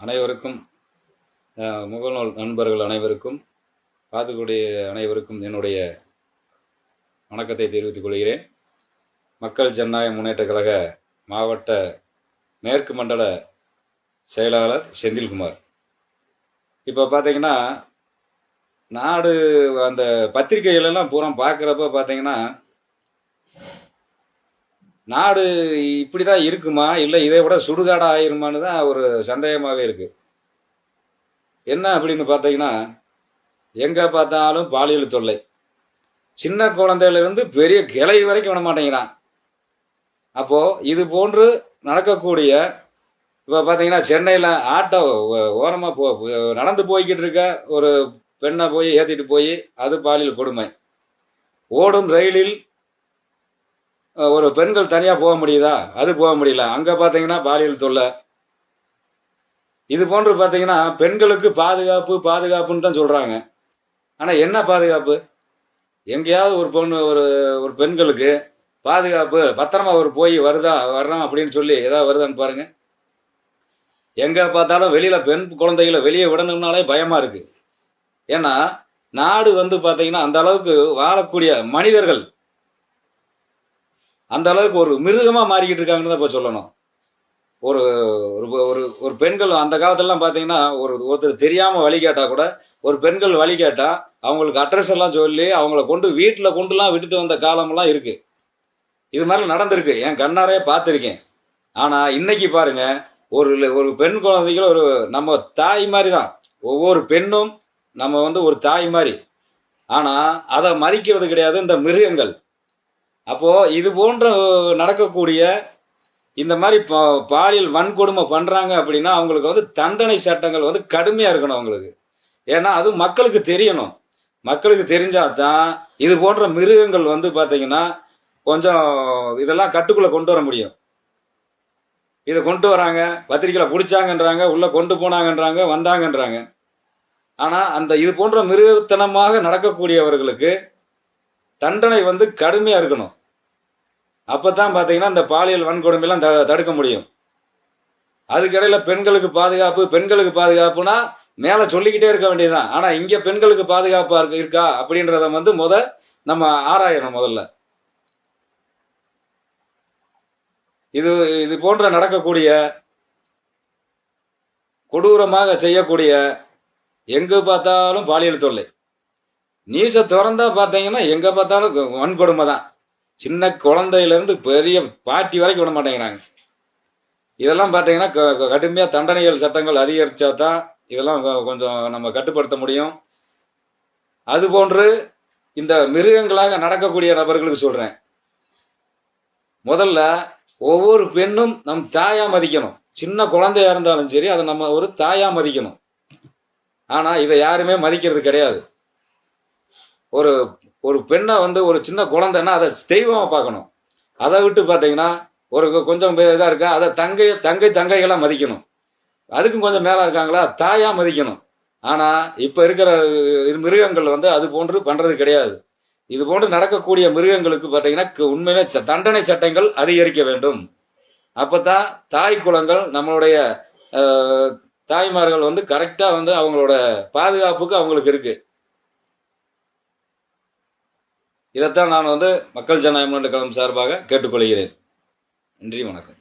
அனைவருக்கும் முகநூல் நண்பர்கள் அனைவருக்கும் பார்த்துக்கூடிய அனைவருக்கும் என்னுடைய வணக்கத்தை தெரிவித்துக் கொள்கிறேன். மக்கள் ஜனநாயக முன்னேற்ற கழக மாவட்ட மேற்கு மண்டல செயலாளர் செந்தில்குமார். இப்போ பார்த்தீங்கன்னா நாடு அந்த பத்திரிகைகளெல்லாம் பூரா பார்க்குறப்ப பார்த்தீங்கன்னா நாடு இப்படி தான் இருக்குமா, இல்லை இதை விட சுடுகாடாக ஆயிருமான்னு தான் ஒரு சந்தேகமாகவே இருக்குது. என்ன அப்படின்னு பார்த்தீங்கன்னா, எங்கே பார்த்தாலும் பாலியல் தொல்லை. சின்ன குழந்தையிலிருந்து பெரிய கிளை வரைக்கும் விட மாட்டேங்கிறான். அப்போது இது போன்று நடக்கக்கூடிய இப்போ பார்த்தீங்கன்னா சென்னையில் ஆட்டோ ஓரமாக நடந்து போய்கிட்டு இருக்க ஒரு பெண்ணை போய் ஏற்றிட்டு போய் அது பாலியல் கொடுமை. ஓடும் ரயிலில் ஒரு பெண்கள் தனியாக போக முடியுதா? அது போக முடியல. அங்கே பார்த்தீங்கன்னா பாலியல் தொல்லை. இது போன்று பார்த்தீங்கன்னா பெண்களுக்கு பாதுகாப்பு பாதுகாப்புன்னு தான் சொல்கிறாங்க. ஆனால் என்ன பாதுகாப்பு? எங்கேயாவது ஒரு பொண்ணு ஒரு பெண்களுக்கு பாதுகாப்பு பத்திரமா ஒரு போய் வர்றான் அப்படின்னு சொல்லி ஏதாவது வருதான்னு பாருங்கள். எங்கே பார்த்தாலும் வெளியில் பெண் குழந்தைகளை வெளியே விடணும்னாலே பயமாக இருக்குது. ஏன்னா நாடு பார்த்தீங்கன்னா அந்த அளவுக்கு வாழக்கூடிய மனிதர்கள் அந்த அளவுக்கு ஒரு மிருகமாக மாறிக்கிட்டு இருக்காங்கன்னு தான் இப்போ சொல்லணும். ஒரு ஒரு பெண்கள் அந்த காலத்துலலாம் பார்த்தீங்கன்னா ஒருத்தர் தெரியாமல் வழி கேட்டால் கூட ஒரு பெண்கள் வழி கேட்டால் அவங்களுக்கு அட்ரஸ் எல்லாம் சொல்லி அவங்கள கொண்டு வீட்டில் கொண்டுலாம் விட்டுட்டு வந்த காலமெல்லாம் இருக்குது. இது மாதிரி நடந்திருக்கு, என் கண்ணாரே பார்த்துருக்கேன். ஆனால் இன்னைக்கு பாருங்க, ஒரு பெண் குழந்தைகள் நம்ம தாய் மாதிரி தான். ஒவ்வொரு பெண்ணும் நம்ம ஒரு தாய் மாதிரி. ஆனால் அதை மதிக்கிறது கிடையாது இந்த மிருகங்கள். அப்போது இது போன்ற நடக்கக்கூடிய இந்த மாதிரி பாலியல் வன்கொடுமை பண்ணுறாங்க அப்படின்னா அவங்களுக்கு தண்டனை சட்டங்கள் கடுமையாக இருக்கணும் அவங்களுக்கு. ஏன்னா அது மக்களுக்கு தெரியணும். மக்களுக்கு தெரிஞ்சாதான் இது போன்ற மிருகங்கள் பார்த்தீங்கன்னா கொஞ்சம் இதெல்லாம் கட்டுக்குள்ளே கொண்டு வர முடியும். இதை கொண்டு வராங்க, பத்திரிக்கையில் பிடிச்சாங்கன்றாங்க, உள்ளே கொண்டு போனாங்கன்றாங்க, வந்தாங்கன்றாங்க. ஆனால் அந்த இது போன்ற மிருகத்தனமாக நடக்கக்கூடியவர்களுக்கு தண்டனை கடுமையாக இருக்கணும். அப்போ தான் பார்த்தீங்கன்னா இந்த பாலியல் வன்கொடுமையெல்லாம் தடுக்க முடியும். அதுக்கிடையில் பெண்களுக்கு பாதுகாப்புனா மேலே சொல்லிக்கிட்டே இருக்க வேண்டியதுதான். ஆனால் இங்கே பெண்களுக்கு பாதுகாப்பாக இருக்கா அப்படின்றத நம்ம ஆராயணும். முதல்ல இது போன்ற நடக்கக்கூடிய கொடூரமாக செய்யக்கூடிய எங்கே பார்த்தாலும் பாலியல் தொல்லை. நியூஸை திறந்தா பார்த்தீங்கன்னா எங்கே பார்த்தாலும் வன்கொடுமை தான். சின்ன குழந்தையிலேருந்து பெரிய பாட்டி வரைக்கும் விட மாட்டேங்கிறாங்க. இதெல்லாம் பார்த்தீங்கன்னா கடுமையாக தண்டனைகள் சட்டங்கள் அதிகரித்தா தான் இதெல்லாம் கொஞ்சம் நம்ம கட்டுப்படுத்த முடியும். அதுபோன்று இந்த மிருகங்களாக நடக்கக்கூடிய நபர்களுக்கு சொல்கிறேன், முதல்ல ஒவ்வொரு பெண்ணும் நம் தாயாக மதிக்கணும். சின்ன குழந்தையா இருந்தாலும் சரி, அதை நம்ம ஒரு தாயாக மதிக்கணும். ஆனால் இதை யாருமே மதிக்கிறது கிடையாது. ஒரு பெண்ணை ஒரு சின்ன குழந்தைன்னா அதை தெய்வமாக பார்க்கணும். அதை விட்டு பார்த்தீங்கன்னா கொஞ்சம் இதாக இருக்கா, அதை தங்கைகளாக மதிக்கணும். அதுக்கும் கொஞ்சம் மேலே இருக்காங்களா, தாயாக மதிக்கணும். ஆனால் இப்போ இருக்கிற மிருகங்கள் அது போன்று பண்ணுறது கிடையாது. இது போன்று நடக்கக்கூடிய மிருகங்களுக்கு பார்த்தீங்கன்னா உண்மையிலே தண்டனை சட்டங்கள் அதிகரிக்க வேண்டும். அப்போ தான் தாய் குலங்கள் நம்மளுடைய தாய்மார்கள் கரெக்டாக அவங்களோட பாதுகாப்புக்கு அவங்களுக்கு இருக்குது. இதைத்தான் நான் மக்கள் ஜனநாயக முன்னேற்ற கழகம் சார்பாக கேட்டுக்கொள்கிறேன். நன்றி, வணக்கம்.